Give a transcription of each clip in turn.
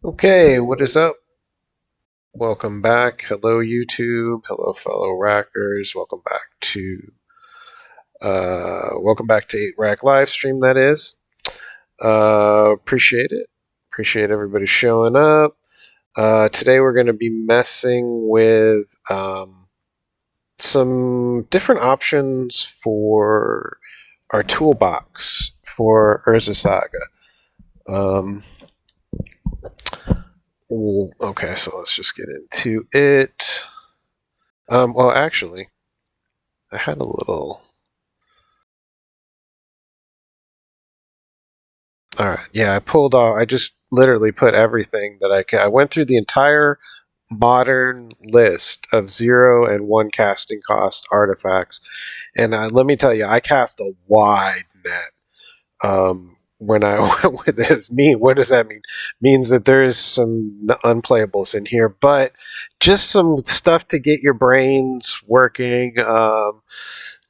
Okay, what is up? Welcome back. Hello, YouTube. Hello, fellow rackers. Welcome back to 8Rack Livestream. That is. Appreciate it. Appreciate everybody showing up. Today we're going to be messing with some different options for our toolbox for Urza Saga. Okay, so let's just get into it. Well, actually, I had a little. All right, yeah, I pulled off. I just literally put everything that I could. I went through the entire modern list of 0 and 1 casting cost artifacts, and let me tell you, I cast a wide net. When I went with this, what does that mean? Means that there is some unplayables in here, but just some stuff to get your brains working.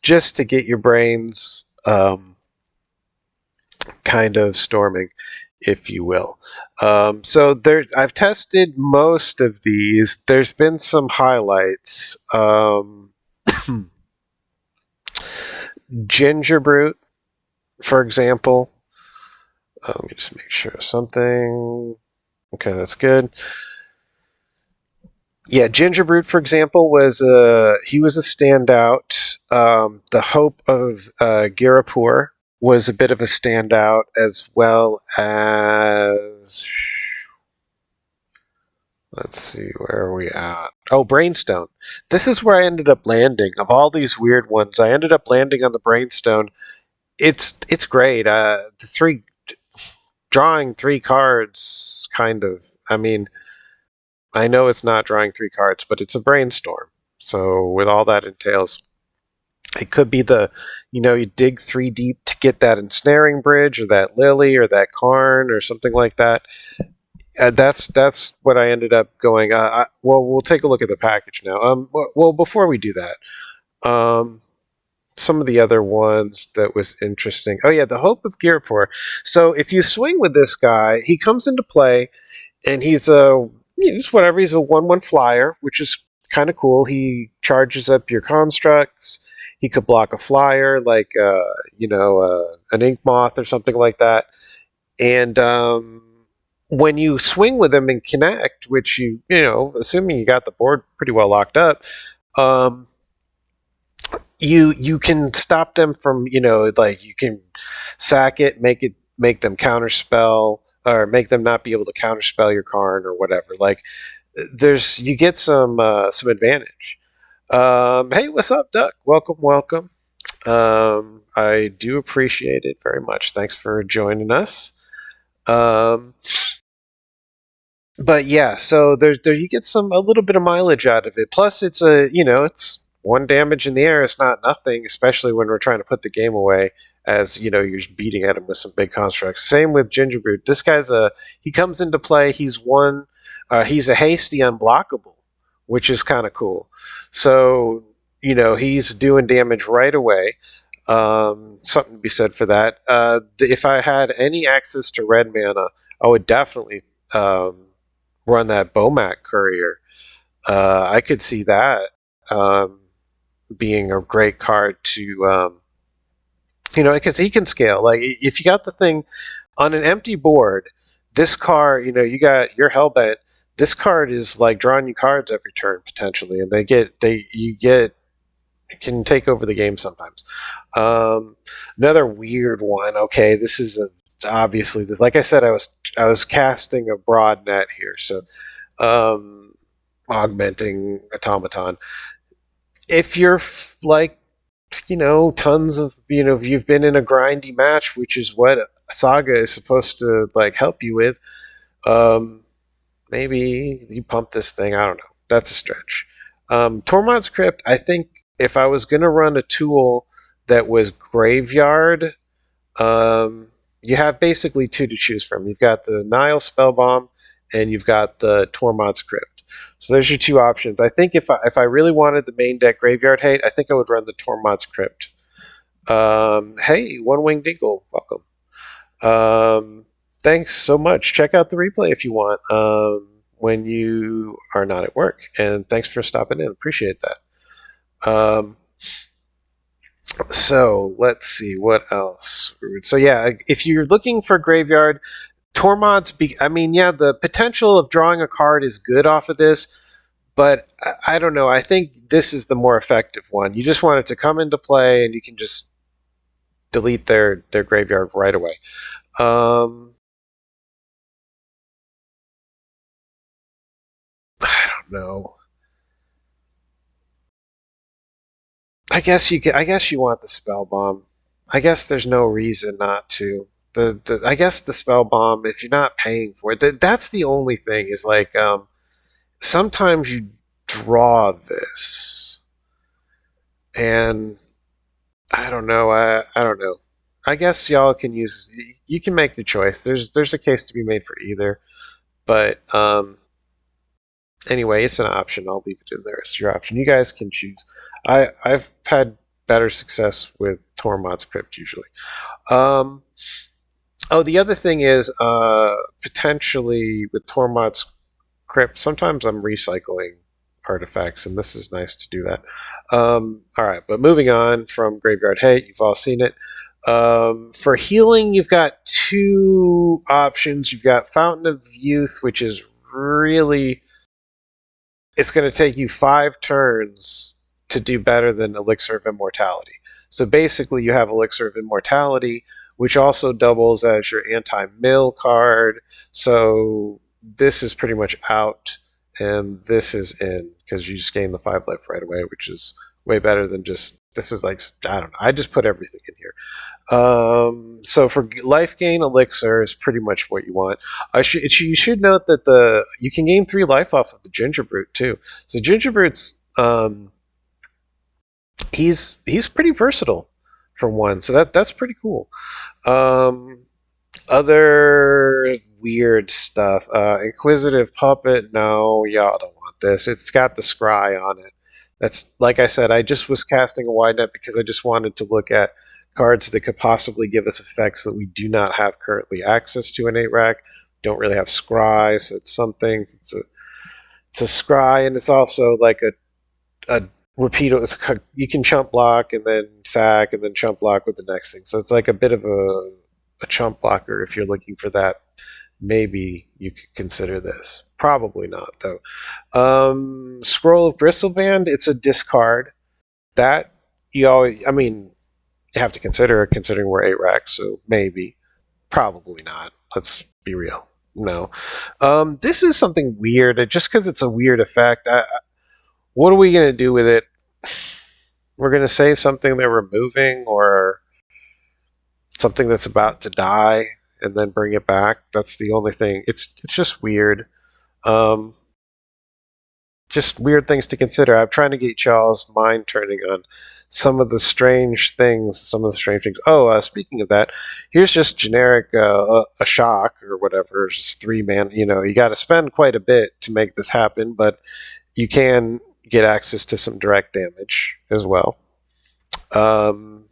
Just to get your brains kind of storming, if you will. So I've tested most of these. There's been some highlights. Ginger Brute, for example. Let me just make sure something. Okay, that's good. Yeah, Ginger Brute, for example, he was a standout. The Hope of Girapur was a bit of a standout, as well as, let's see, where are we at? Oh, Brainstone. This is where I ended up landing. Of all these weird ones, I ended up landing on the Brainstone. It's great. Drawing 3 cards, kind of. I mean, I know it's not drawing 3 cards, but it's a Brainstorm. So with all that entails, it could be you dig 3 deep to get that ensnaring bridge, or that lily, or that Karn, or something like that. That's what I ended up going. Well, we'll take a look at the package now. Well, before we do that, some of the other ones that was interesting. Oh yeah, the Hope of Girapur. So if you swing with this guy, he comes into play, and he's just whatever. He's a 1/1 flyer, which is kind of cool. He charges up your constructs. He could block a flyer like an ink moth or something like that. And when you swing with him and connect, which assuming you got the board pretty well locked up, you can stop them from you can sack it, make them counterspell, or make them not be able to counterspell your Karn or whatever. Like you get some advantage. Hey, what's up, Duck? Welcome. I do appreciate it very much. Thanks for joining us. But yeah, so there you get a little bit of mileage out of it. Plus, it's it's 1 damage in the air. It's not nothing, especially when we're trying to put the game away. As you're beating at him with some big constructs. Same with Ginger Brute. This guy's he comes into play. He's he's a hasty unblockable, which is kind of cool. So he's doing damage right away. Something to be said for that. If I had any access to red mana, I would definitely run that Bomac Courier. I could see that being a great card to, because he can scale. Like, if you got the thing on an empty board, this card, you got your Hellbent. This card is like drawing you cards every turn potentially, and it can take over the game sometimes. Another weird one. Okay, this is obviously this. Like I said, I was casting a broad net here, so augmenting automaton. If you're tons of if you've been in a grindy match, which is what Saga is supposed to help you with, maybe you pump this thing. I don't know. That's a stretch. Tormod's Crypt, I think if I was going to run a tool that was graveyard, you have basically 2 to choose from. You've got the Nile Spellbomb, and you've got the Tormod's Crypt. So there's your 2 options. I think if I really wanted the main deck graveyard hate, I think I would run the Tormod's Crypt. Hey, One Wing Dingle, welcome. thanks so much. Check out the replay if you want when you are not at work. And thanks for stopping in. Appreciate that. So let's see what else. So yeah, if you're looking for graveyard, Tormod's. I mean, yeah, the potential of drawing a card is good off of this, but I don't know. I think this is the more effective one. You just want it to come into play, and you can just delete their graveyard right away. I don't know. I guess you want the spell bomb. I guess there's no reason not to. I guess the spell bomb, if you're not paying for it, that's the only thing. Is like sometimes you draw this, and I don't know. I don't know. I guess y'all can use. You can make your choice. There's a case to be made for either, but anyway, it's an option. I'll leave it in there. It's your option. You guys can choose. I've had better success with Tormod's Crypt usually. Oh, the other thing is potentially with Tormod's Crypt, sometimes I'm recycling artifacts, and this is nice to do that. All right, but moving on from Graveyard Hate, you've all seen it. For healing, you've got two options. You've got Fountain of Youth, which is really... It's going to take you 5 turns to do better than Elixir of Immortality. So basically, you have Elixir of Immortality, which also doubles as your anti-mill card. So this is pretty much out, and this is in, because you just gain the 5 life right away, which is way better than just... This is like, I don't know, I just put everything in here. So for life gain, Elixir is pretty much what you want. You should note that you can gain 3 life off of the Ginger Brute too. So Ginger Brute's he's pretty versatile for one. So that's pretty cool. Other weird stuff. Inquisitive Puppet. No, y'all don't want this. It's got the scry on it. That's, like I said, I just was casting a wide net because I just wanted to look at cards that could possibly give us effects that we do not have currently access to in 8-rack. Don't really have scry, so it's something. It's a scry, and it's also like a repeat. You can chump block and then sack and then chump block with the next thing. So it's like a bit of a chump blocker if you're looking for that. Maybe you could consider this. Probably not, though. Scroll of Bristleband, it's a discard. That you always, I mean, you have to consider it considering we're 8-rack, so maybe. Probably not. Let's be real. No. This is something weird, just because it's a weird effect. What are we going to do with it? We're going to save something they're removing, or something that's about to die, and then bring it back. That's the only thing. It's just weird. Just weird things to consider. I'm trying to get y'all's mind turning on some of the strange things. Oh, speaking of that, here's just generic a shock or whatever. It's just 3 mana. You got to spend quite a bit to make this happen, but you can get access to some direct damage as well.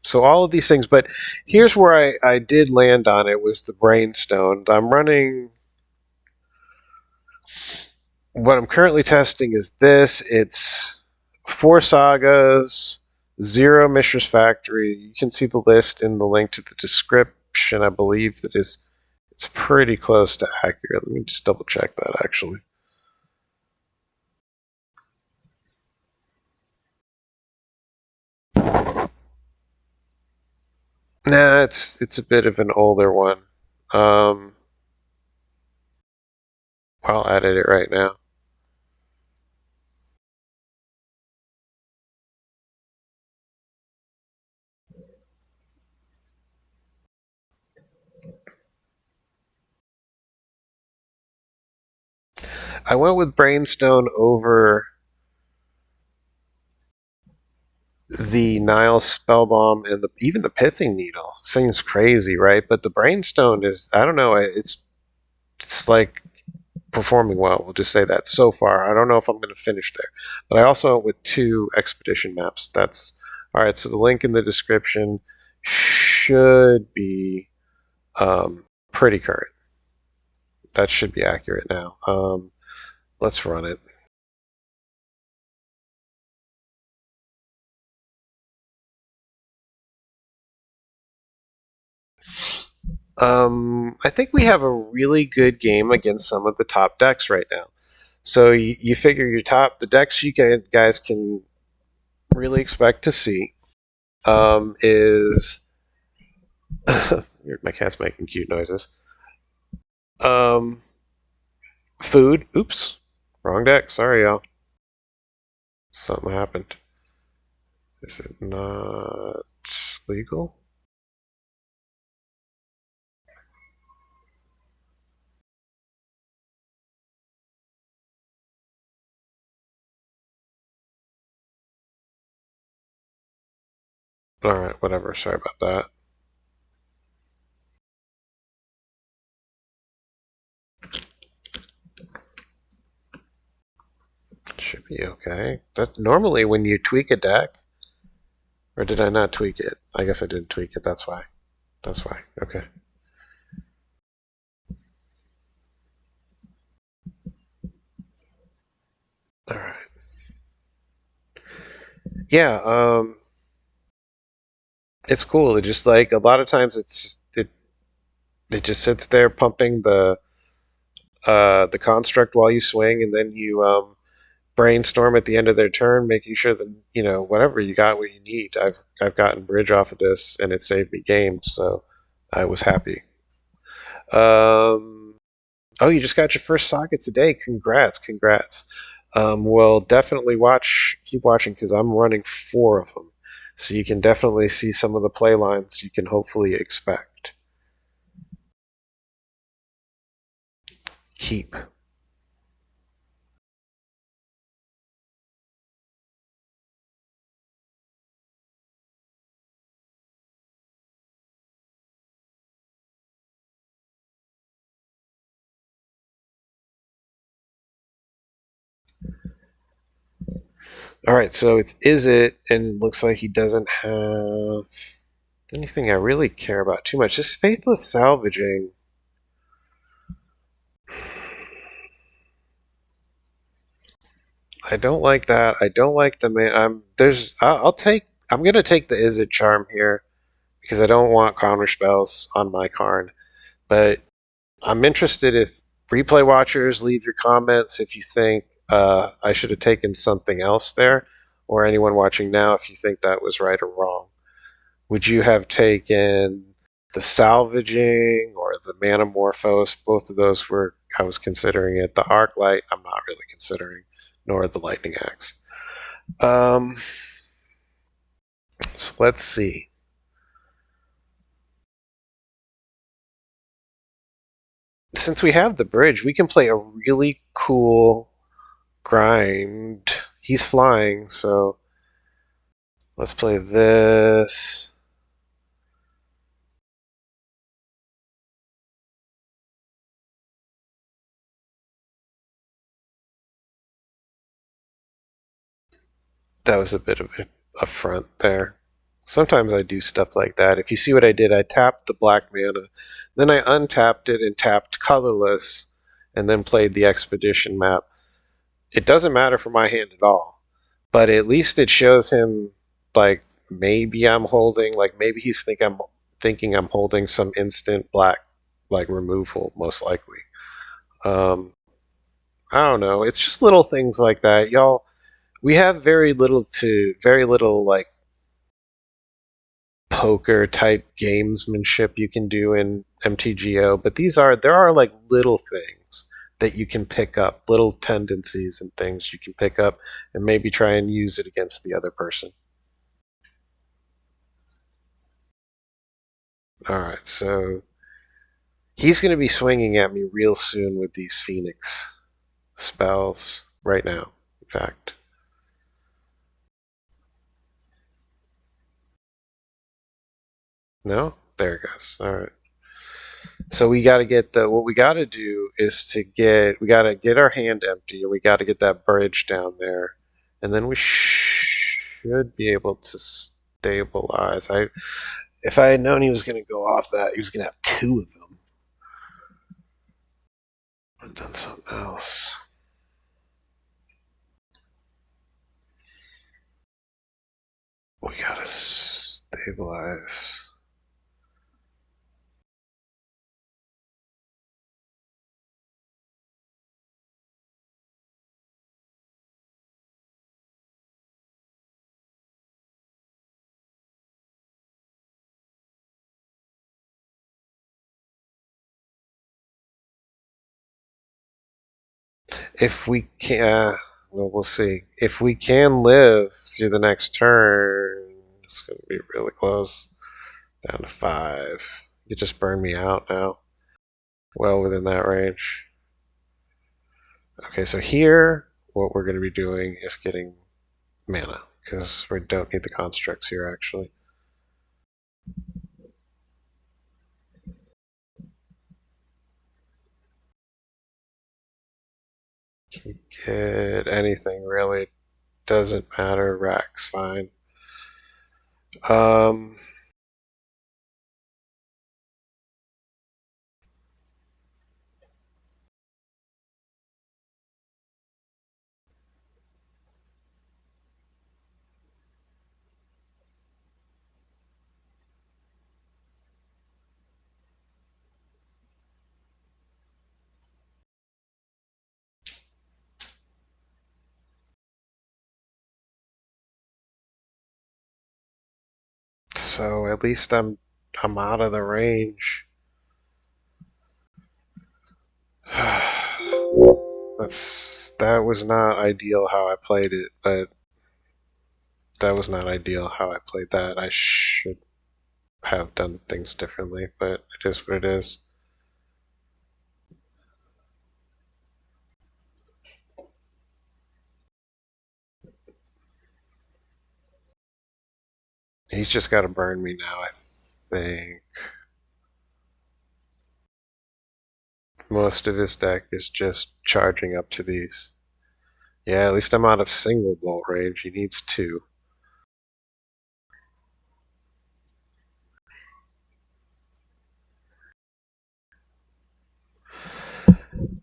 So all of these things, but here's where I did land on it, was the Brainstones. I'm running... What I'm currently testing is this. It's 4 Sagas, 0 Mishra's Factory. You can see the list in the link to the description. I believe it's pretty close to accurate. Let me just double check that, actually. Nah, it's a bit of an older one. I'll edit it right now. I went with Brainstone over the Nile Spellbomb and even the Pithing Needle. Seems crazy, right? But the Brainstone is, I don't know, it's like performing well. We'll just say that so far. I don't know if I'm going to finish there. But I also went with 2 expedition maps. That's all right. So the link in the description should be pretty current. that should be accurate now. Let's run it. I think we have a really good game against some of the top decks right now. So you figure the decks you guys can really expect to see is my cat's making cute noises. Um, food. Oops, wrong deck. Sorry, y'all. Something happened. Is it not legal? All right, whatever. Sorry about that. Should be okay. That normally when you tweak a deck, or did I not tweak it? I guess I didn't tweak it. That's why. That's why. Okay. All right. Yeah. It's cool. It just like a lot of times it just sits there pumping the construct while you swing, and then you brainstorm at the end of their turn, making sure that whatever you got what you need. I've gotten bridge off of this, and it saved me games, so I was happy. Oh, you just got your first Saga today. Congrats, congrats. Well, definitely keep watching because I'm running 4 of them, so you can definitely see some of the play lines you can hopefully expect. Keep. All right, so it's is it, and looks like he doesn't have anything I really care about too much. This faithless salvaging. I don't like that. I don't like the man. I'll take. I'm gonna take the is it charm here because I don't want counter spells on my card. But I'm interested if replay watchers leave your comments if you think I should have taken something else there, or anyone watching now if you think that was right or wrong. Would you have taken the salvaging or the manamorphose? Both of those were I was considering it. The arc light I'm not really considering, nor the lightning axe. Um, so let's see. Since we have the bridge, we can play a really cool grind. He's flying, so let's play this. That was a bit of a front there. Sometimes I do stuff like that. If you see what I did, I tapped the black mana, then I untapped it and tapped colorless, and then played the expedition map. It doesn't matter for my hand at all, but at least it shows him like maybe I'm holding, like maybe he's thinking I'm holding some instant black like removal, most likely. Um, I don't know. It's just little things like that, y'all. We have very little like poker type gamesmanship you can do in MTGO, but there are like little things that you can pick up, little tendencies and things you can pick up and maybe try and use it against the other person. All right, so he's going to be swinging at me real soon with these Phoenix spells right now, in fact. No? There it goes. All right. So we got to get what we got to do is we got to get our hand empty and we got to get that bridge down there. And then we should be able to stabilize. If I had known he was going to go off that, he was going to have 2 of them. I've done something else. We gotta stabilize. If we can, well, we'll see. If we can live through the next turn, it's going to be really close. Down to 5. You just burned me out now. Well within that range. Okay, so here, what we're going to be doing is getting mana, because we don't need the constructs here, actually. Can get anything, really. Doesn't matter. Rack's fine. Um, so at least I'm out of the range. That was not ideal how I played it, but that was not ideal how I played that. I should have done things differently, but it is what it is. He's just got to burn me now, I think. Most of his deck is just charging up to these. Yeah, at least I'm out of single bolt range. He needs 2.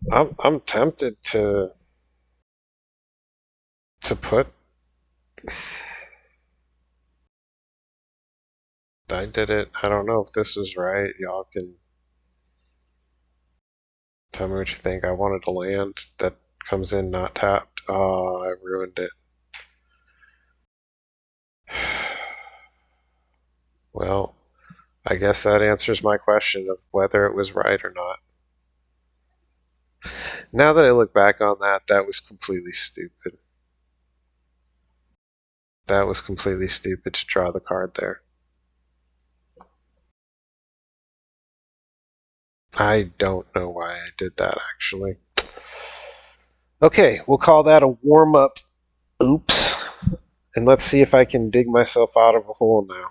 I'm tempted to put. I did it. I don't know if this was right. Y'all can tell me what you think. I wanted a land that comes in not tapped. Oh, I ruined it. Well, I guess that answers my question of whether it was right or not. Now that I look back on that, that was completely stupid. That was completely stupid to draw the card there. I don't know why I did that, actually. Okay, we'll call that a warm-up oops. And let's see if I can dig myself out of a hole now.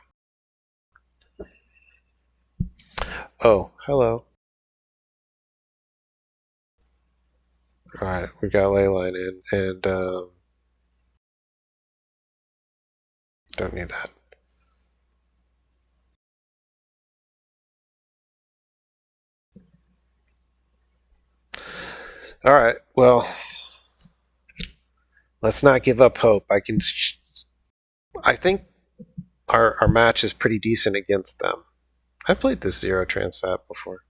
Oh, hello. Alright, we got Leyline in, and don't need that. Alright, well, let's not give up hope. I think our match is pretty decent against them. I played this Zero Transfat before.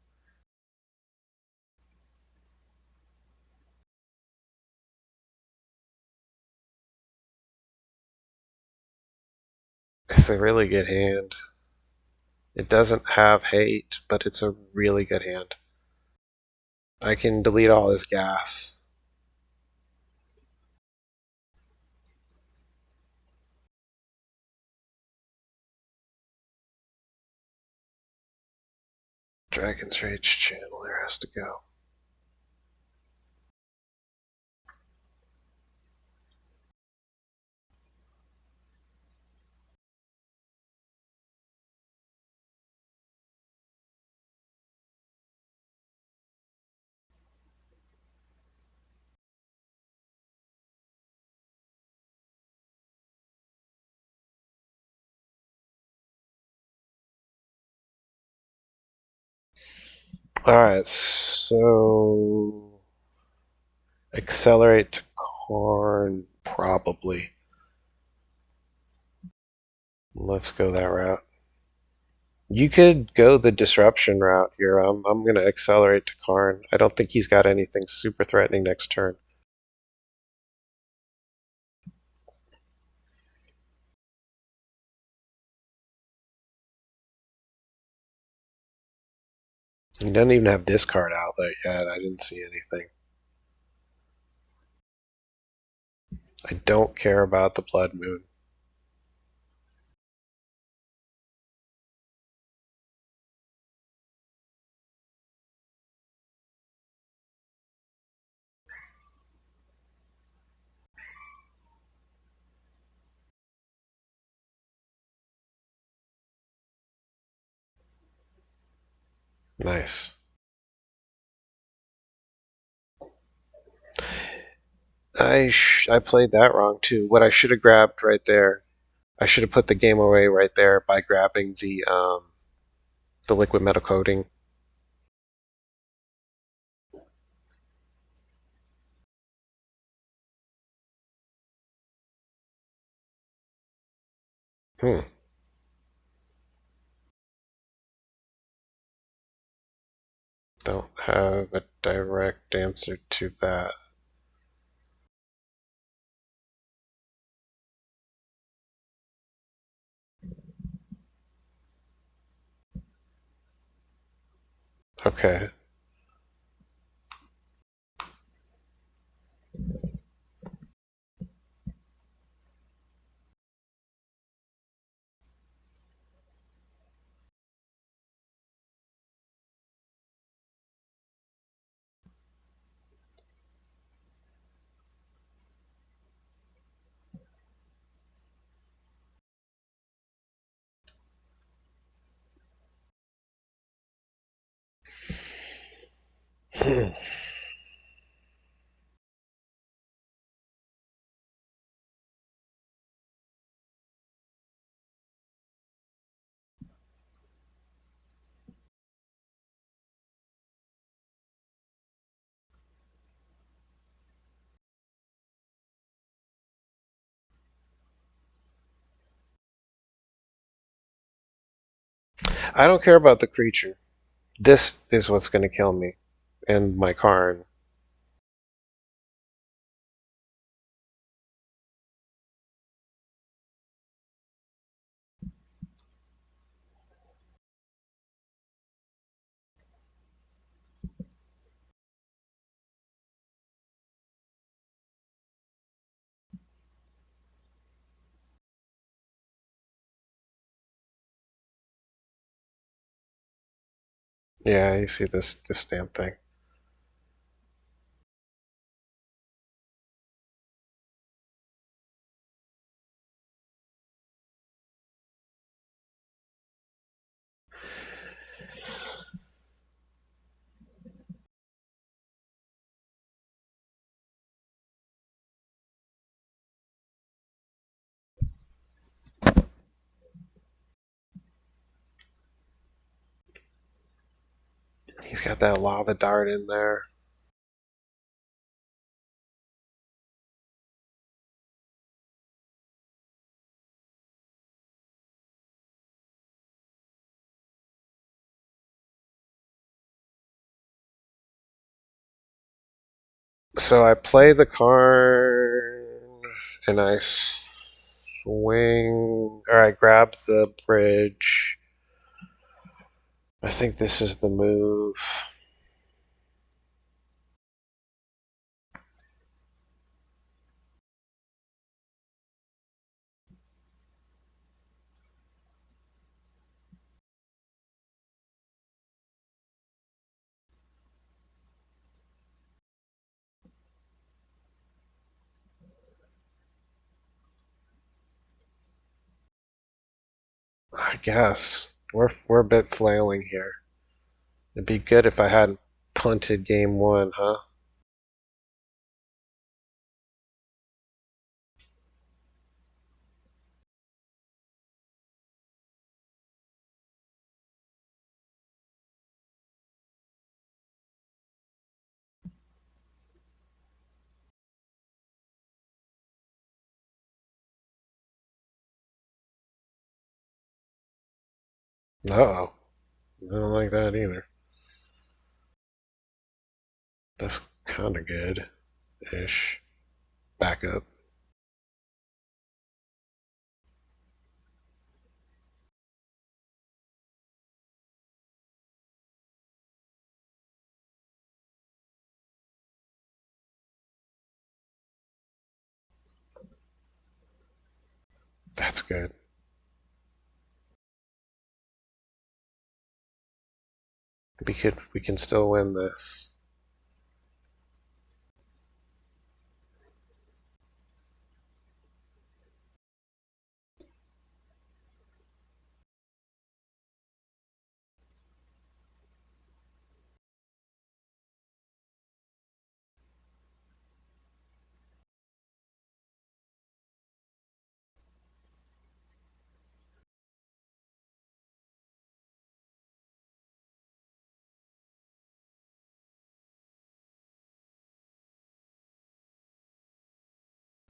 It's a really good hand. It doesn't have hate, but it's a really good hand. I can delete all his gas. Dragon's Rage Channeler has to go. Alright, so Accelerate to Karn, probably. Let's go that route. You could go the disruption route here. I'm going to accelerate to Karn. I don't think he's got anything super threatening next turn. He doesn't even have discard outlet yet. I didn't see anything. I don't care about the Blood Moon. Nice. I played that wrong too. What I should have grabbed right there, I should have put the game away right there by grabbing the liquid metal coating. Hmm. Don't have a direct answer to that. Okay. Hmm. I don't care about the creature. This is what's going to kill me and my Karn. Yeah, you see this damn thing. He's got that lava dart in there. So I play the Karn and I swing, or I grab the bridge. I think this is the move. I guess we're a bit flailing here. It'd be good if I hadn't punted game one, huh? Uh-oh. I don't like that either. That's kind of good-ish. Back up. That's good. We can still win this.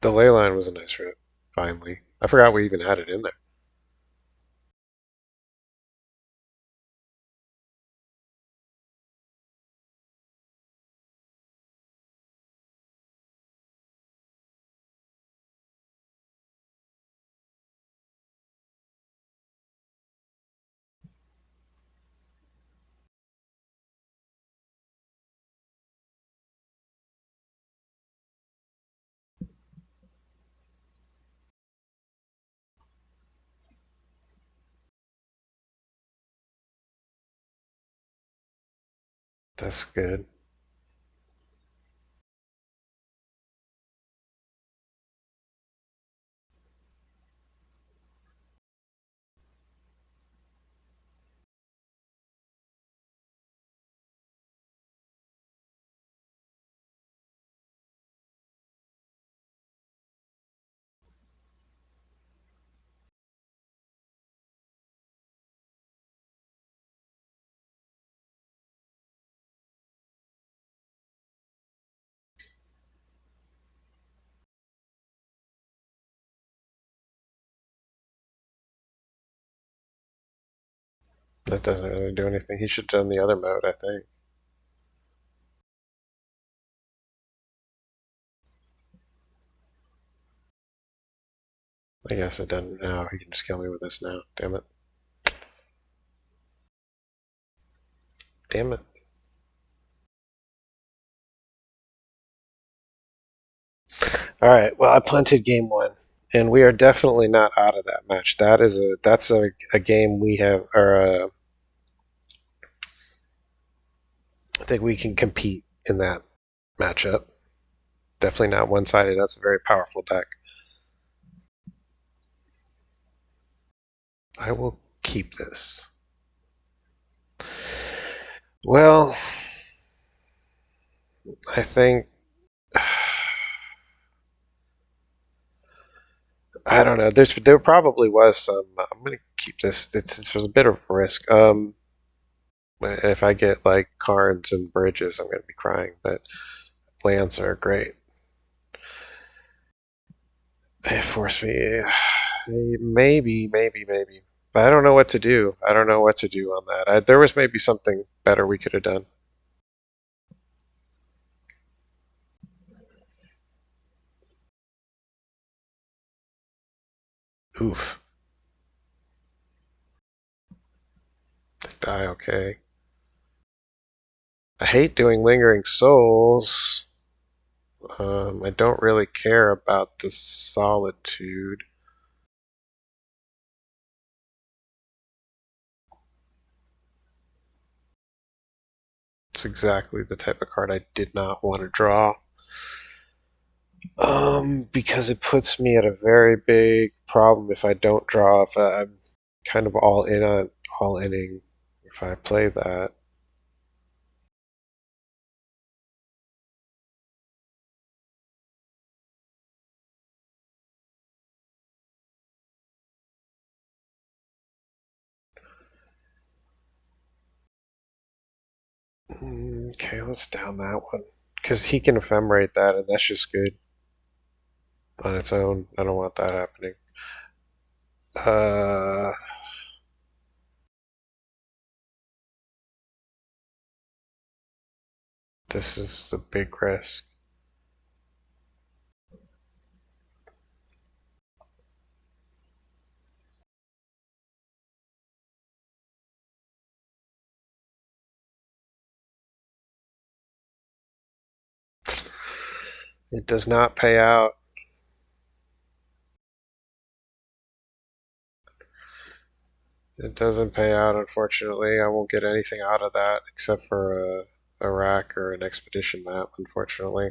The ley line was a nice rip, finally. I forgot we even had it in there. That's good. That doesn't really do anything. He should have done the other mode, I think. I guess it doesn't now. He can just kill me with this now. Damn it. Damn it. Alright, well I punted game one. And we are definitely not out of that match. That's a game we have or I think we can compete in that matchup. Definitely not one sided. That's a very powerful deck. I will keep this. Well, I think I don't know. There probably was some. I'm gonna keep this. It's a bit of risk. If I get like cards and bridges, I'm gonna be crying. But lands are great. They force me. Maybe. But I don't know what to do. I don't know what to do on that. There was maybe something better we could have done. Oof. Die. Okay. I hate doing lingering souls. I don't really care about the solitude. It's exactly the type of card I did not want to draw. Because it puts me at a very big problem if I don't draw. If I'm kind of all in on all inning, if I play that. Okay, let's down that one because he can ephemerate that, and that's just good on its own. I don't want that happening. Uh, This is a big risk. It does not pay out. It doesn't pay out, unfortunately. I won't get anything out of that except for a rack or an expedition map, unfortunately.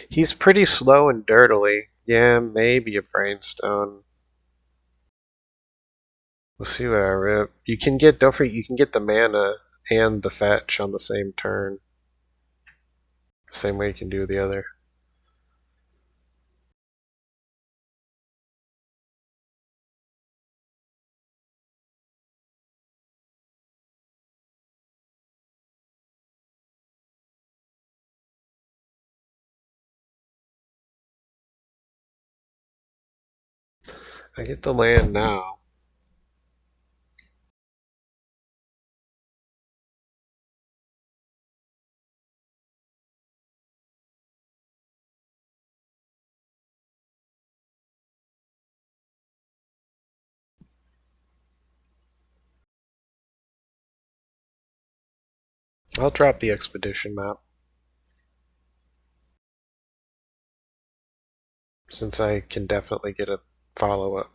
He's pretty slow and dirtily. Yeah, maybe a Brainstone. We'll see what I rip. You can get, don't forget, you can get the mana and the fetch on the same turn. Same way you can do the other. I get the land now. I'll drop the expedition map since I can definitely get a follow-up.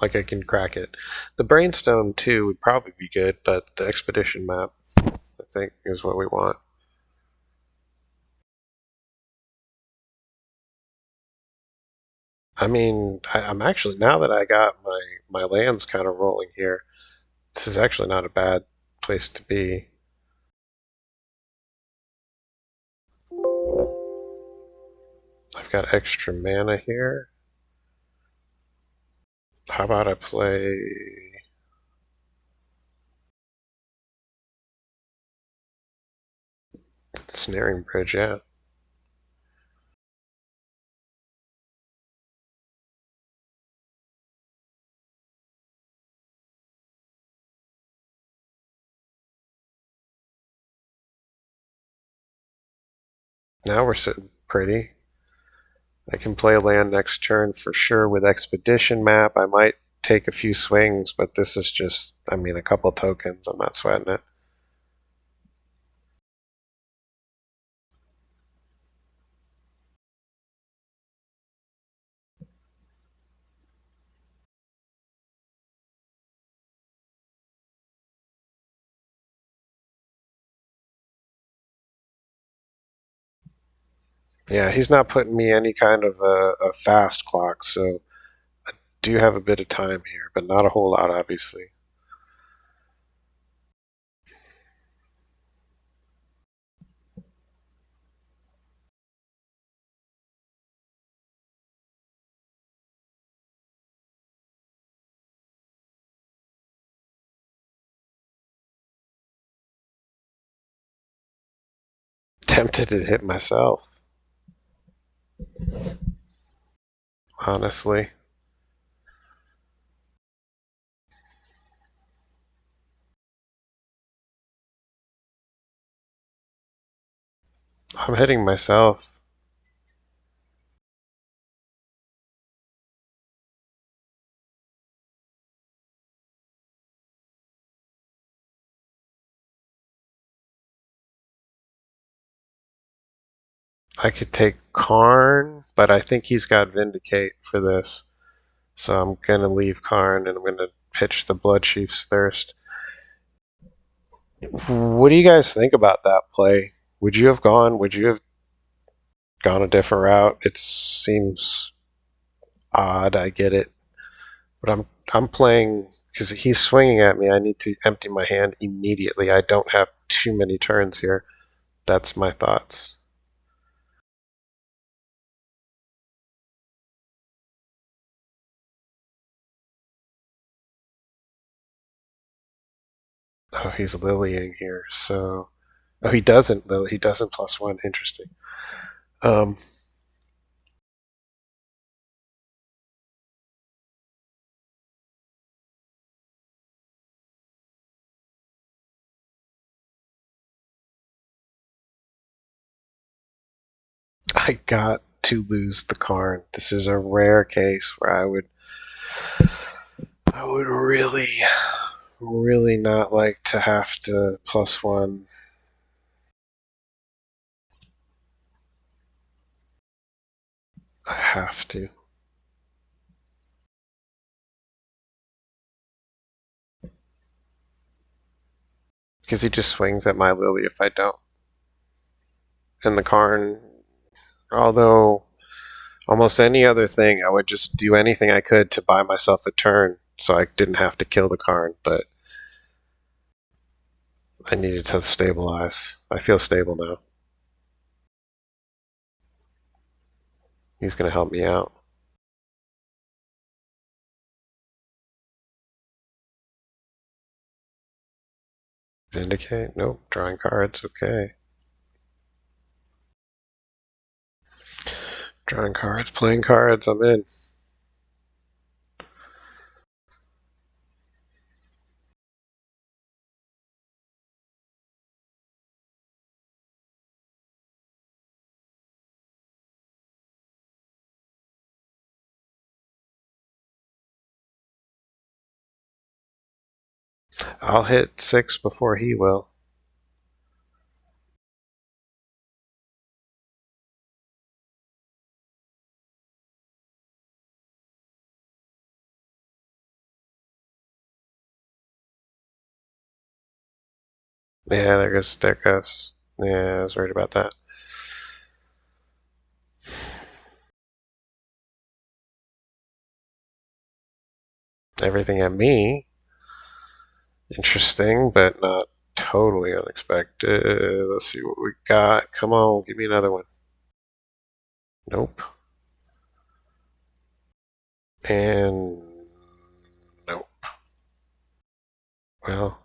Like I can crack it. The Brainstone too would probably be good, but the expedition map, I think, is what we want. I mean, I'm actually, now that I got my lands kind of rolling here, this is actually not a bad place to be. I've got extra mana here. How about I play Snaring Bridge? Yeah. Now we're sitting pretty. I can play a land next turn for sure with Expedition Map. I might take a few swings, but this is just, I mean, a couple tokens. I'm not sweating it. Yeah, he's not putting me any kind of a fast clock, so I do have a bit of time here, but not a whole lot, obviously. Tempted to hit myself, honestly. I'm hitting myself. I could take Karn, but I think he's got Vindicate for this. So I'm going to leave Karn and I'm going to pitch the Blood Chief's Thirst. What do you guys think about that play? Would you have gone a different route? It seems odd, I get it. But I'm playing because he's swinging at me. I need to empty my hand immediately. I don't have too many turns here. That's my thoughts. Oh, he's lilying here. So, oh, he doesn't. He doesn't +1. Interesting. Um, I got to lose the Karn. This is a rare case where I would really, really not like to have to +1. I have to. Because he just swings at my Lily if I don't. And the Karn, although almost any other thing, I would just do anything I could to buy myself a turn so I didn't have to kill the Karn, but I needed to stabilize. I feel stable now. He's going to help me out. Vindicate? Nope. Drawing cards. Okay. Drawing cards, playing cards. I'm in. I'll hit 6 before he will. Yeah, there goes. There goes. Yeah, I was worried about that. Everything at me. Interesting, but not totally unexpected. Let's see what we got. Come on, give me another one. Nope. And nope. Well,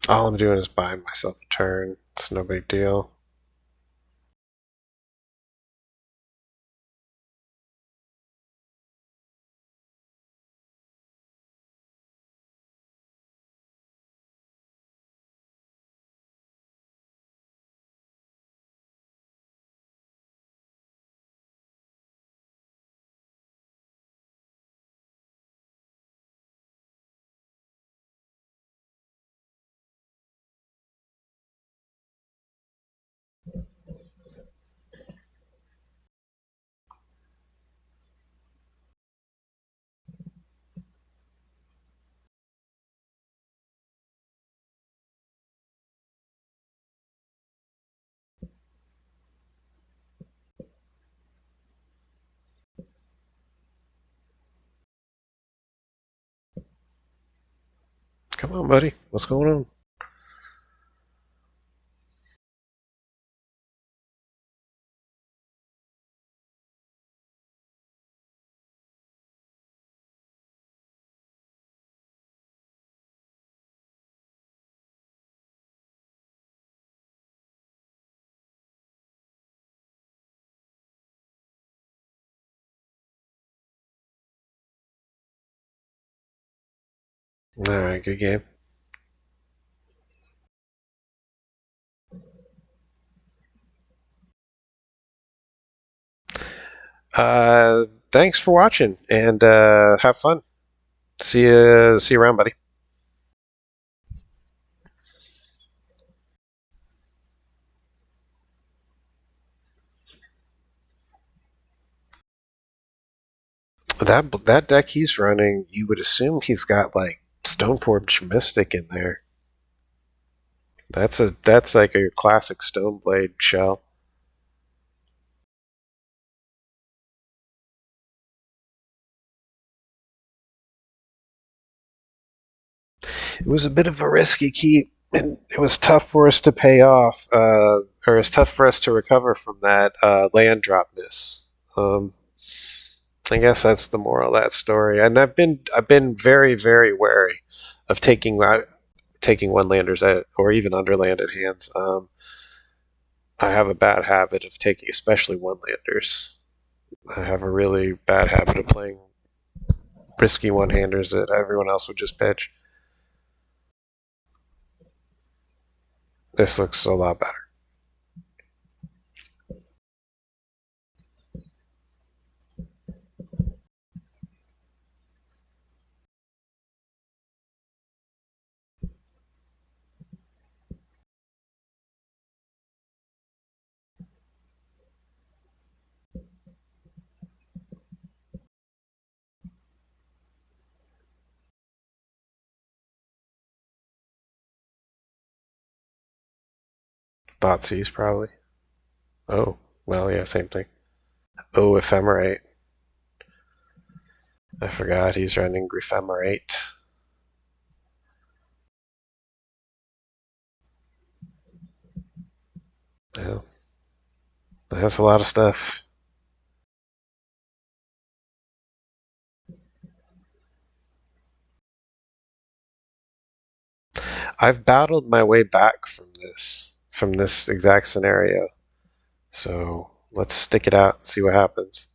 all I'm doing is buying myself a turn. It's no big deal. Come on, buddy. What's going on? All right, good game. Thanks for watching, and have fun. See you around, buddy. That deck he's running, you would assume he's got like Stoneforge Mystic in there. That's like a classic Stoneblade shell. It was a bit of a risky keep, and it was tough for us to pay off, or it was tough for us to recover from that land drop miss. I guess that's the moral of that story. And I've been very very wary of taking one landers at or even underlanded hands. I have a bad habit of taking especially one landers. I have a really bad habit of playing risky one handers that everyone else would just pitch. This looks a lot better. Thoughtseize probably. Oh, well, yeah, same thing. Oh, Ephemerate. I forgot he's running Ephemerate. Yeah, that's a lot of stuff. I've battled my way back from this exact scenario. So let's stick it out and see what happens.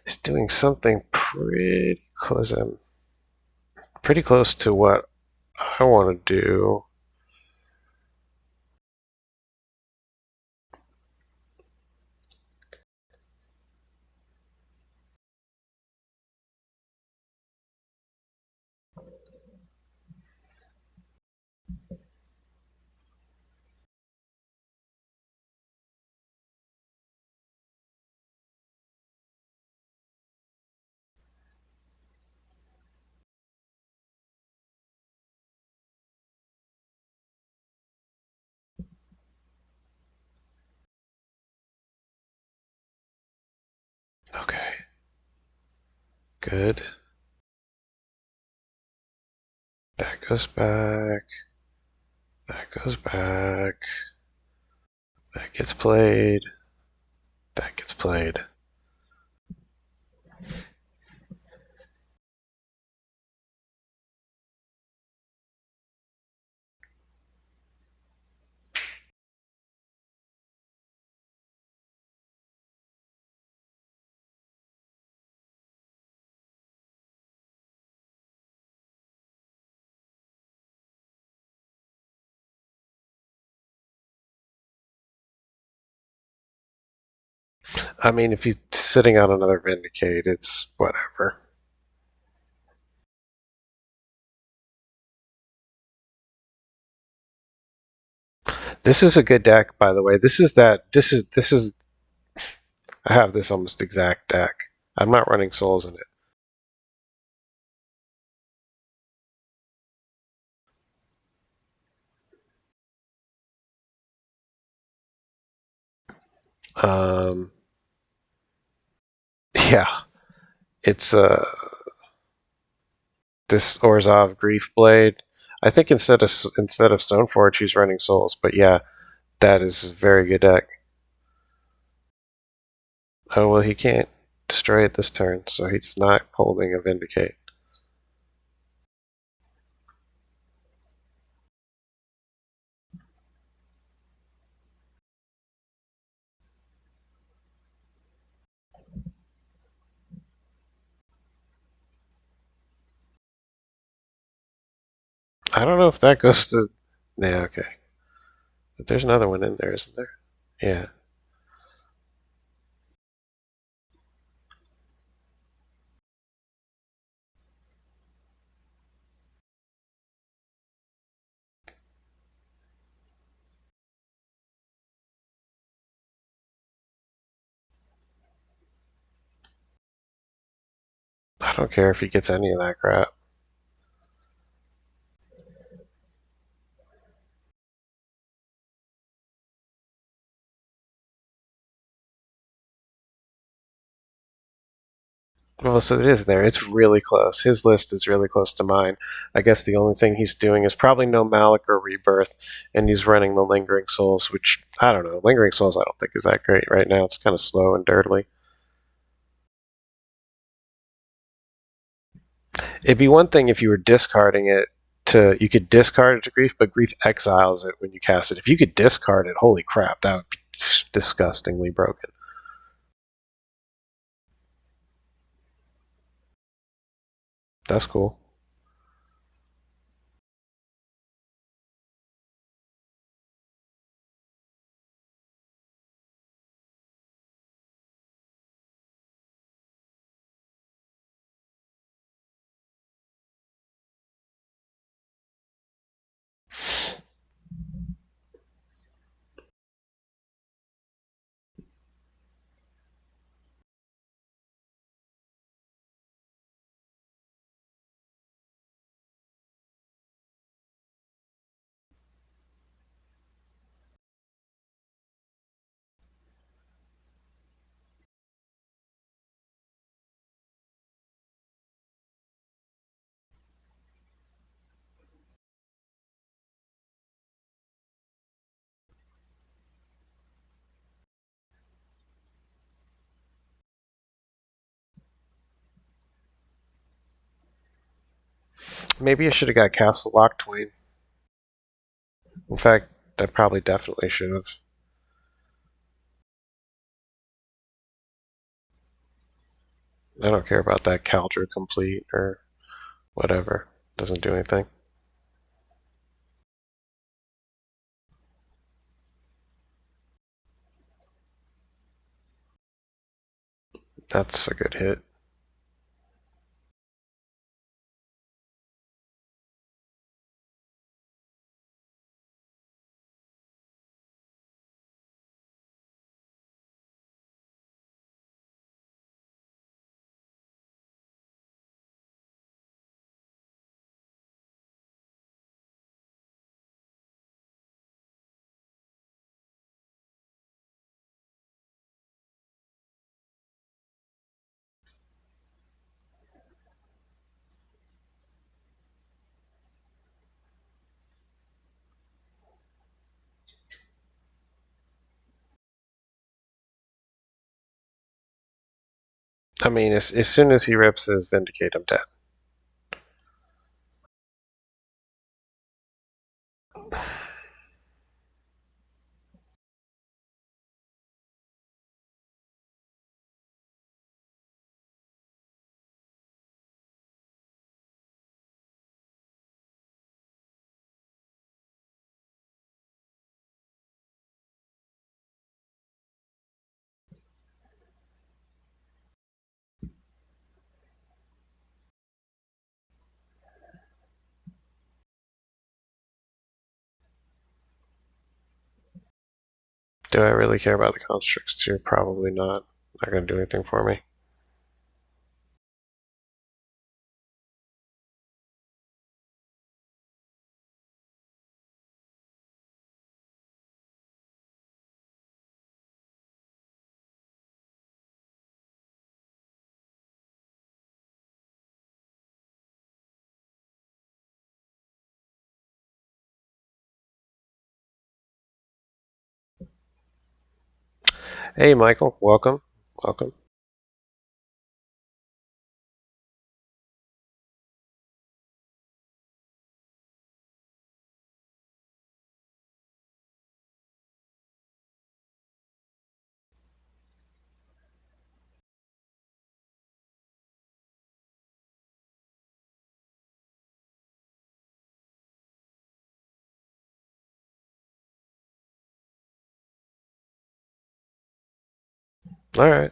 He's doing something pretty close to what I want to do. Okay. Good. That goes back. That goes back. That gets played. That gets played. I mean, if he's sitting on another Vindicate, it's whatever. This is a good deck, by the way. This is that. This is. I have this almost exact deck. I'm not running souls in it. Um, yeah, it's this Orzhov Grief Blade. I think instead of Stoneforge, he's running souls. But yeah, that is a very good deck. Oh well, he can't destroy it this turn, so he's not holding a Vindicate. I don't know if that goes to. Yeah, okay. But there's another one in there, isn't there? Yeah. I don't care if he gets any of that crap. Well, so it is there. It's really close. His list is really close to mine. I guess the only thing he's doing is probably no Malik or Rebirth, and he's running the Lingering Souls, which, I don't know. Lingering Souls I don't think is that great right now. It's kind of slow and dirtily. It'd be one thing if you were discarding it to, you could discard it to Grief, but Grief exiles it when you cast it. If you could discard it, holy crap, that would be disgustingly broken. That's cool. Maybe I should have got Castle Lock Twain. In fact, I probably definitely should have. I don't care about that Caldra complete or whatever. Doesn't do anything. That's a good hit. I mean, as soon as he rips his Vindicate, I'm dead. Do I really care about the constructs too? Probably not. Not going to do anything for me. Hey, Michael. Welcome. Welcome. All right.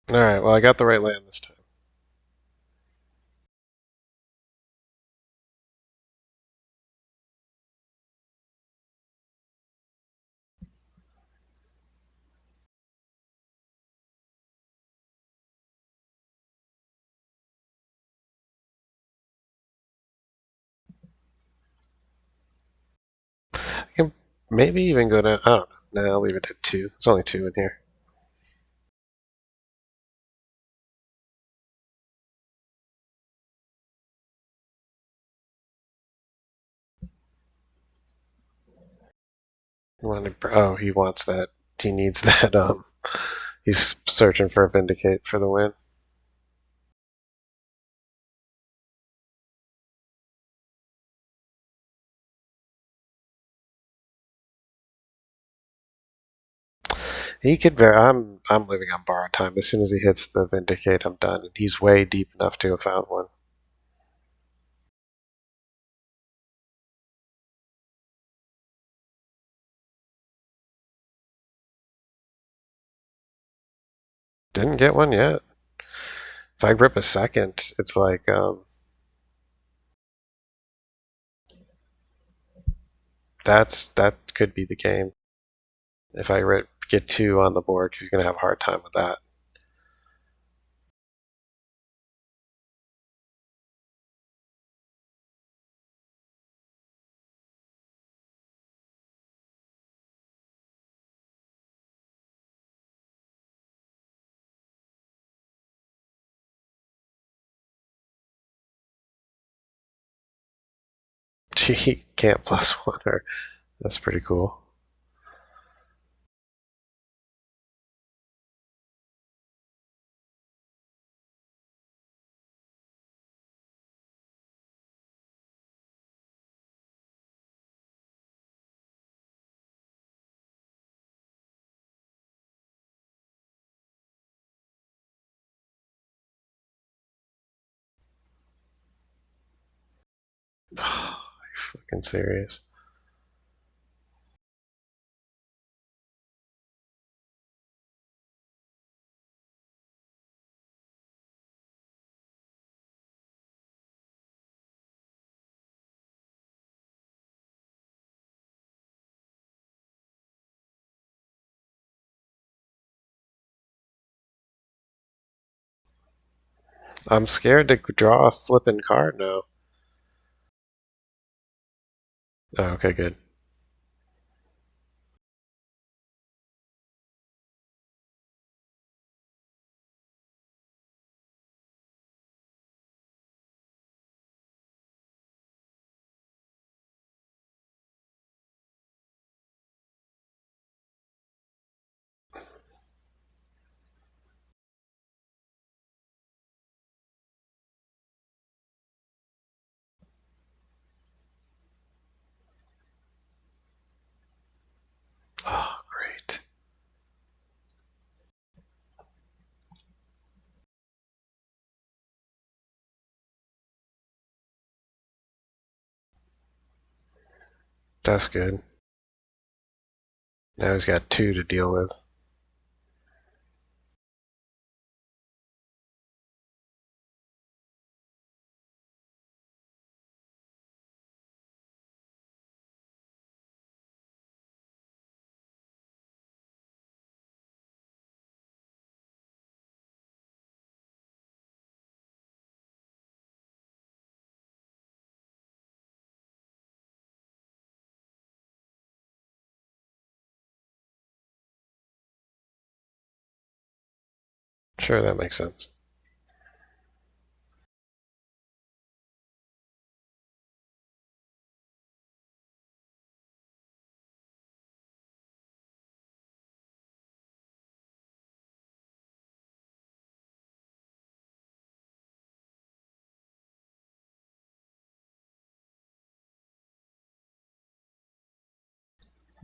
All right. Well, I got the right land this time. I can maybe even go down. I don't know. Nah, I'll leave it at 2. There's only 2 in here. Oh, he wants that. He needs that. He's searching for a Vindicate for the win. He could very. I'm living on borrowed time. As soon as he hits the Vindicate, I'm done. And he's way deep enough to have found one. Didn't get one yet. If I rip a second, it's like that could be the game. If I get 2 on the board, he's gonna have a hard time with that. He can't +1 her. That's pretty cool. Are you fucking serious? I'm scared to draw a flipping card now. Oh, okay, good. Oh, great. That's good. Now he's got 2 to deal with. Sure, that makes sense.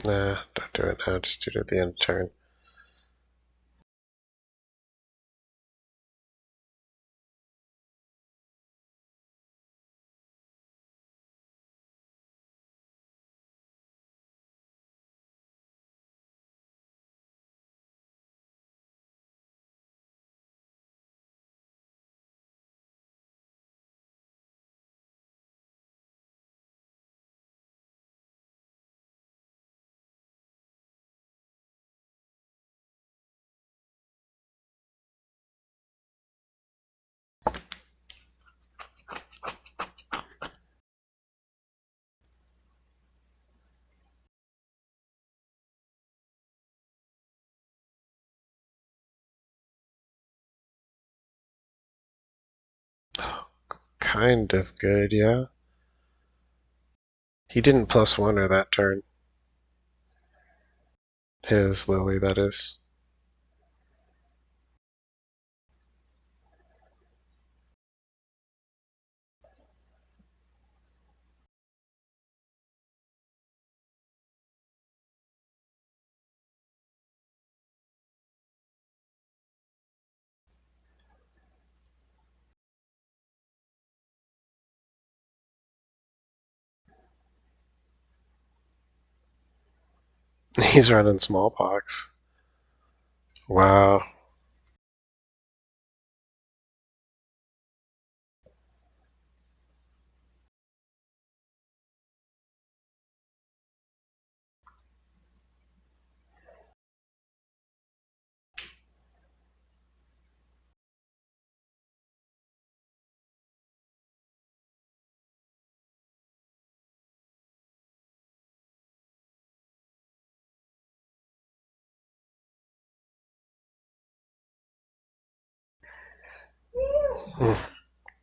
Nah, don't do it now. Just do it at the end of turn. Kind of good, yeah. He didn't +1 her that turn. His Lily, that is. He's running smallpox. Wow.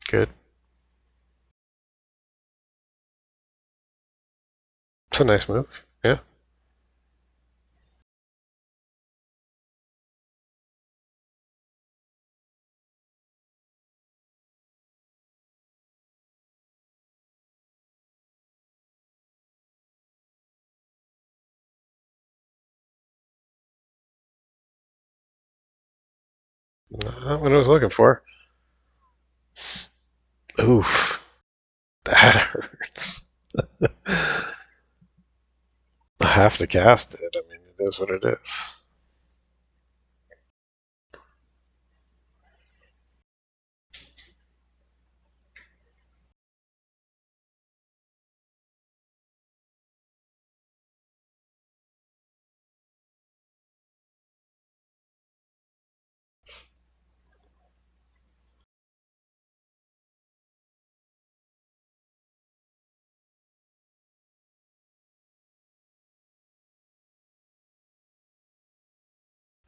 Good. It's a nice move. Yeah. Not what I was looking for. Oof. That hurts. I have to cast it. I mean, it is what it is.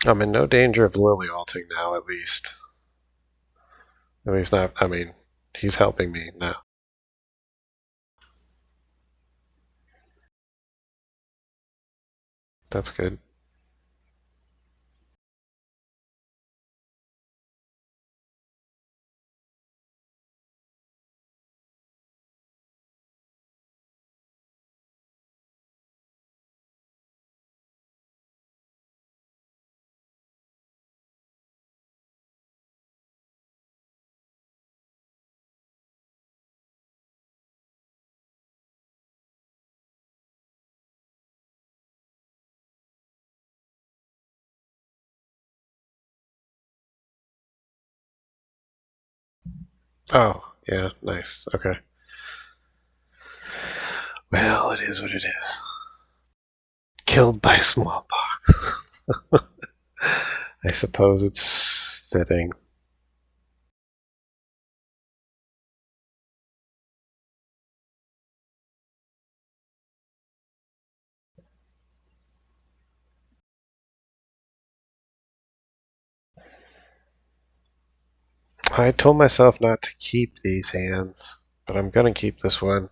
I'm in no danger of Lily alting now, at least. At least not. I mean, he's helping me now. That's good. Oh, yeah, nice. Okay. Well, it is what it is. Killed by smallpox. I suppose it's fitting. I told myself not to keep these hands, but I'm gonna keep this one.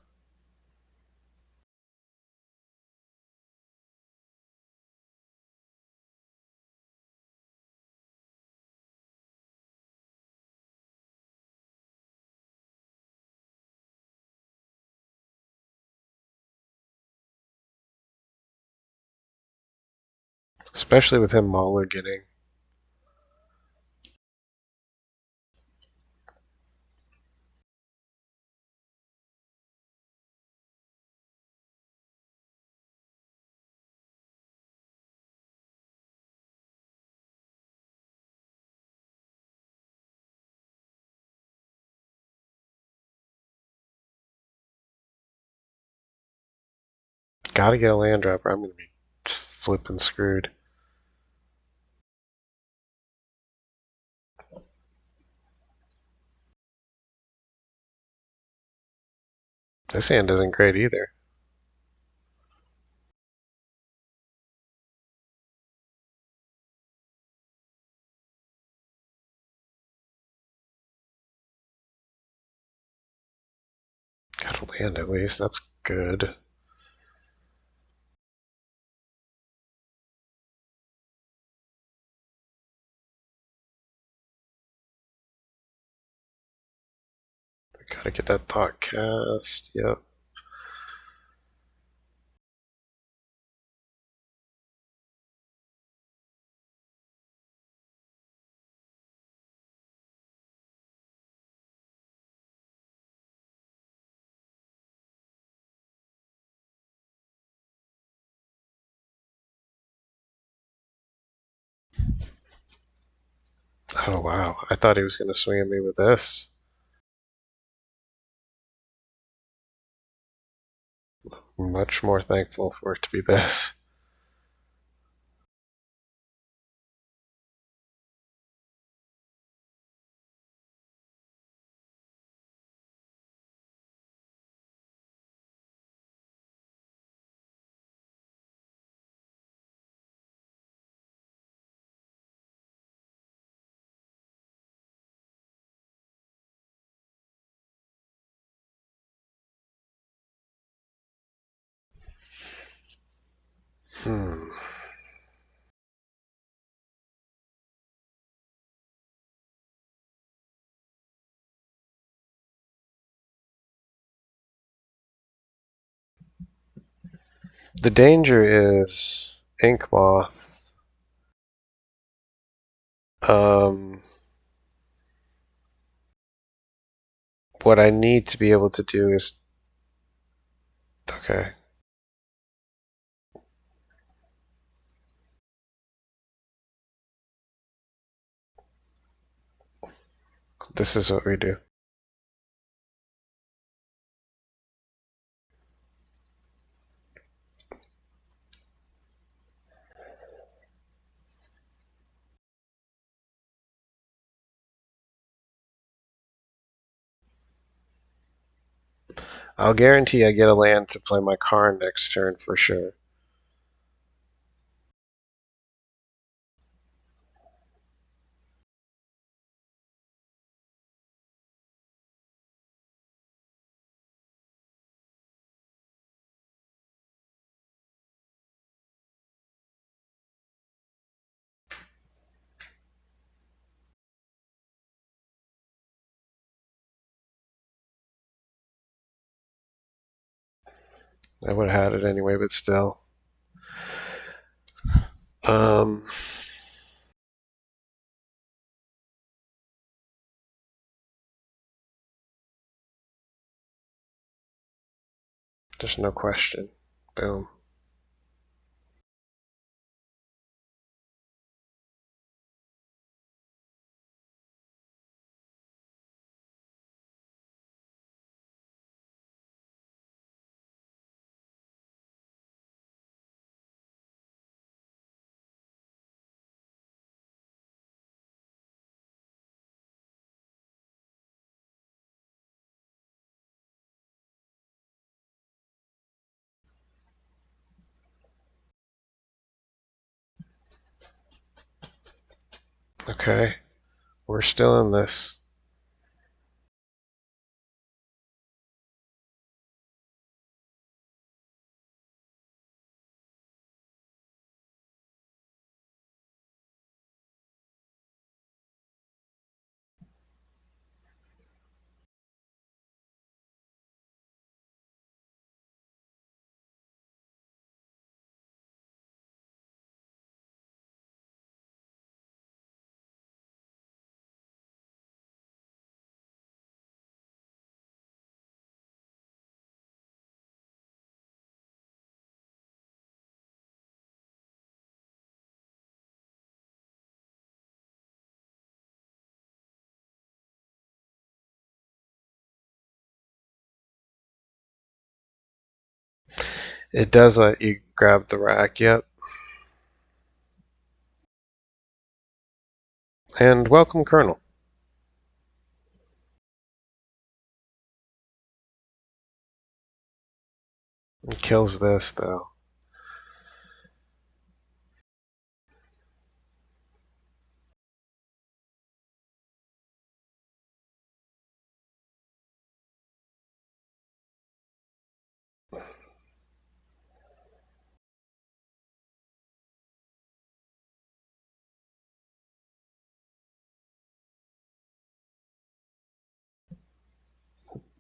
Especially with him mulliganing. Gotta get a land drop or I'm gonna be flipping screwed. This hand isn't great either. Got a land at least, that's good. Gotta get that thought cast, yep. Oh wow, I thought he was gonna swing at me with this. Much more thankful for it to be this. Hmm. The danger is ink moth. Um, what I need to be able to do is okay. This is what we do. I'll guarantee I get a land to play my Karn next turn for sure. I would have had it anyway, but still. Um, there's no question. Boom. Okay. We're still in this. It does let you grab the rack, yep. And welcome, Colonel. It kills this, though.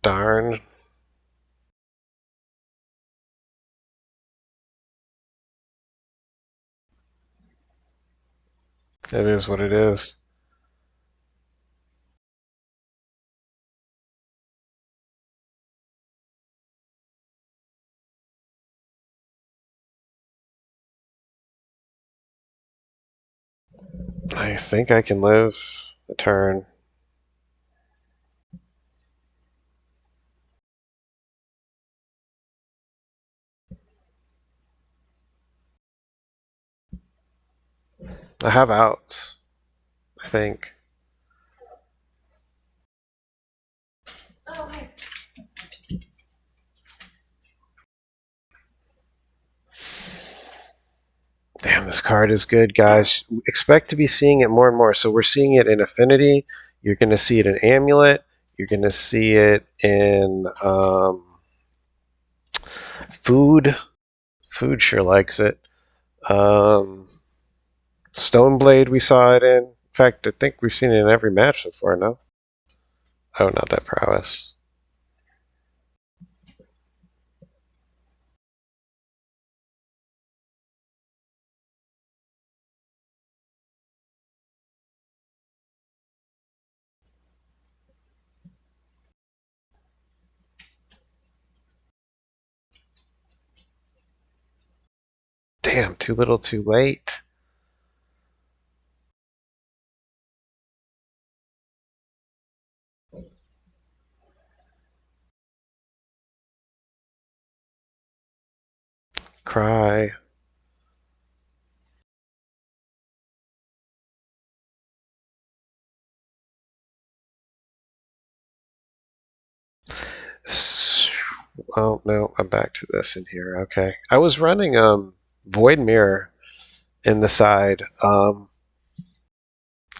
Darn. It is what it is. I think I can live a turn. I have outs, I think. Damn, this card is good, guys. Expect to be seeing it more and more. So we're seeing it in Affinity. You're going to see it in Amulet. You're going to see it in Food. Food sure likes it. Stoneblade we saw it in. In fact, I think we've seen it in every match so far, no? Oh, not that prowess. Damn, too little too late. Cry. Oh, no, I'm back to this in here. Okay. I was running Void Mirror in the side.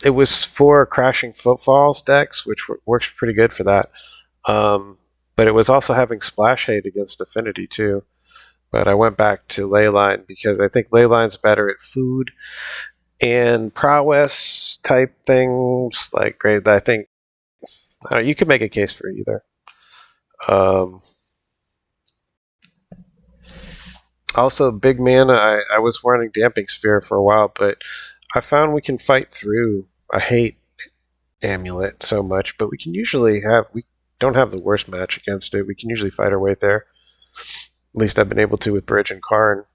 It was for Crashing Footfalls decks, which works pretty good for that. But it was also having Splash Hate against Affinity too. But I went back to Leyline because I think Leyline's better at food and prowess type things. Like, great, I think you could make a case for either. Um, Also, big mana. I was running Damping Sphere for a while, but I found we can fight through. I hate Amulet so much, but we can usually have. We don't have the worst match against it. We can usually fight our way there. At least I've been able to with Bridge and Karn.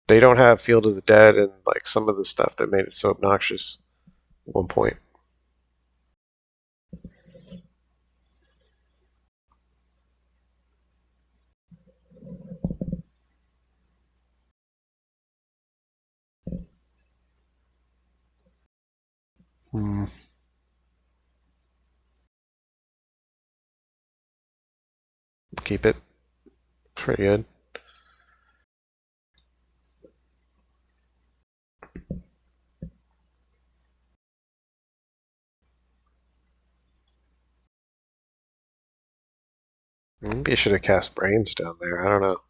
They don't have Field of the Dead and like some of the stuff that made it so obnoxious at one point. Hmm. Keep it. Pretty good. Maybe I should have cast Brains down there. I don't know.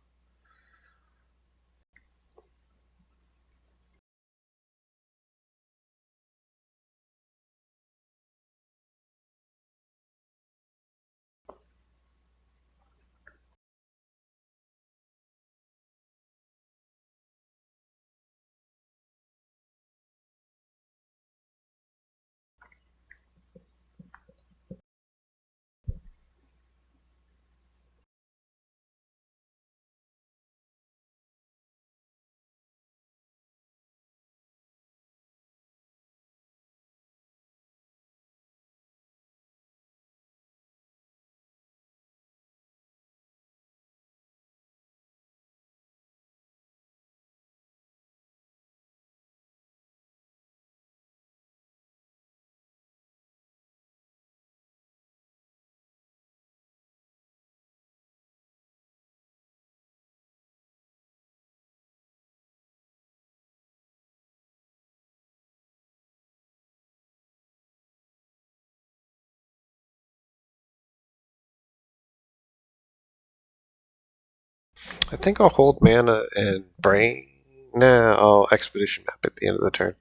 I think I'll hold mana and brain. Nah, I'll expedition map at the end of the turn.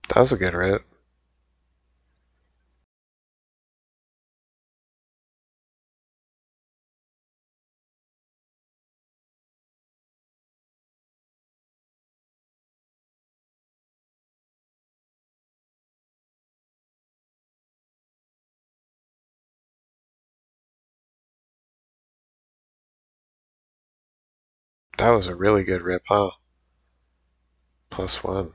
That was a good rip. That was a really good rip, huh? +1.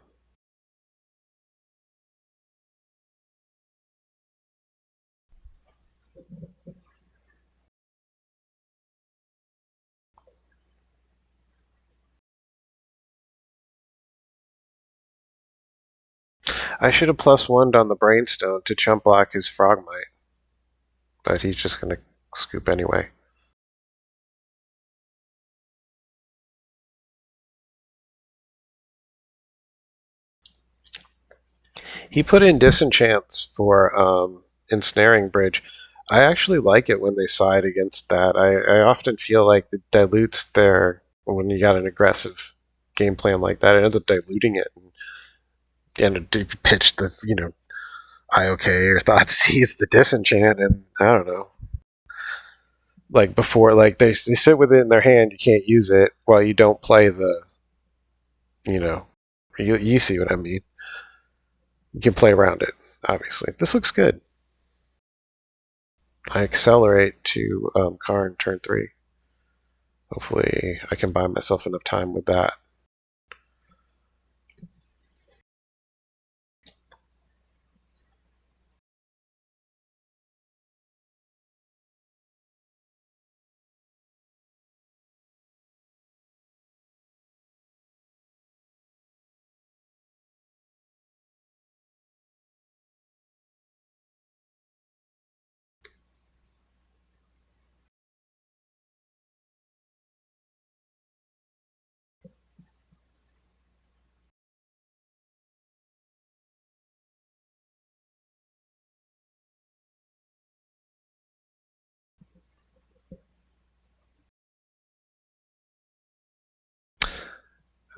I should have +1'd on the Brainstone to chump block his Frogmite. But he's just gonna scoop anyway. He put in disenchants for ensnaring bridge. I actually like it when they side against that. I often feel like it dilutes their when you got an aggressive game plan like that. It ends up diluting it. And if you pitch the IOK or thought sees the disenchant, and I don't know, like before, like they sit with it in their hand, you can't use it while you don't play the you know you see what I mean. You can play around it, obviously. This looks good. I accelerate to Karn turn 3. Hopefully I can buy myself enough time with that.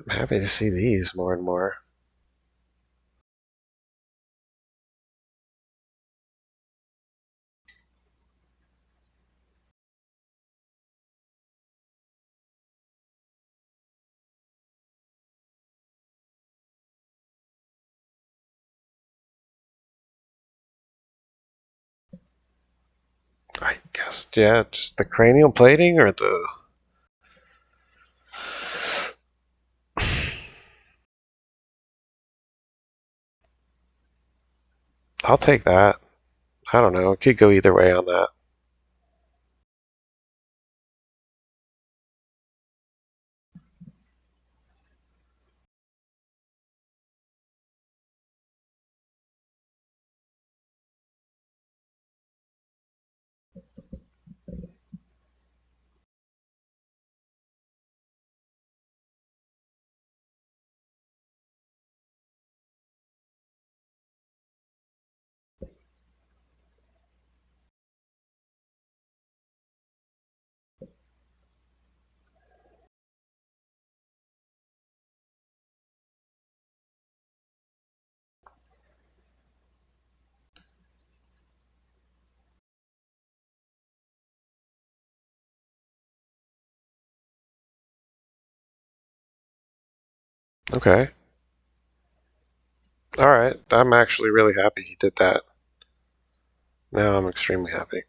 I'm happy to see these more and more. I guess, yeah, just the cranial plating or the... I'll take that. I don't know. It could go either way on that. Okay. Alright. I'm actually really happy he did that. Now I'm extremely happy.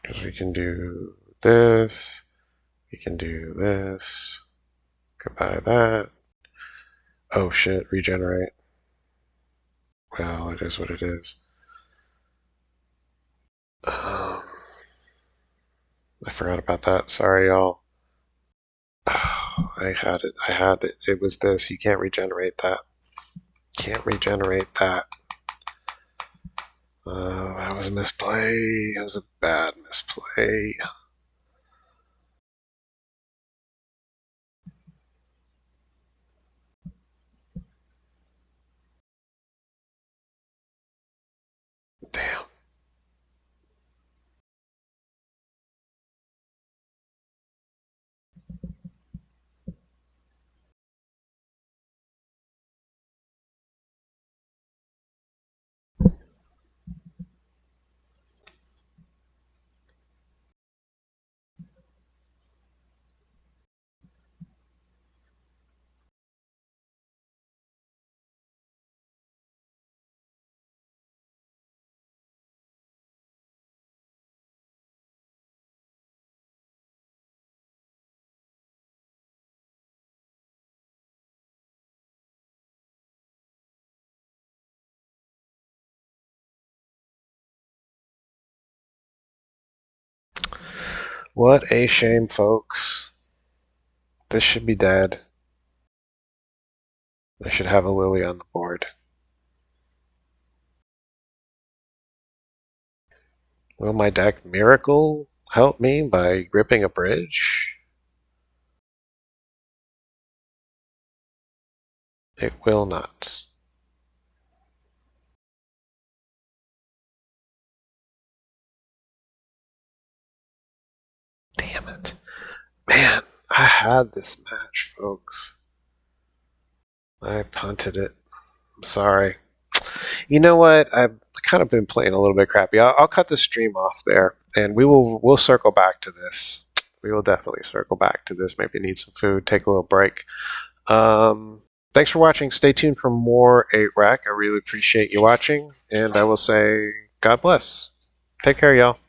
Because we can do this. We can do this. Goodbye that. Oh shit, regenerate. Well, it is what it is. I forgot about that. Sorry, y'all. Oh, I had it. I had it. It was this. You can't regenerate that. Can't regenerate that. That was a misplay. It was a bad misplay. Damn. What a shame, folks. This should be dead. I should have a lily on the board. Will my deck Miracle help me by gripping a bridge? It will not. Damn it. Man, I had this match, folks. I punted it. I'm sorry. You know what? I've kind of been playing a little bit crappy. I'll cut the stream off there, and we'll circle back to this. We will definitely circle back to this. Maybe need some food, take a little break. Thanks for watching. Stay tuned for more 8-Rack. I really appreciate you watching, and I will say God bless. Take care, y'all.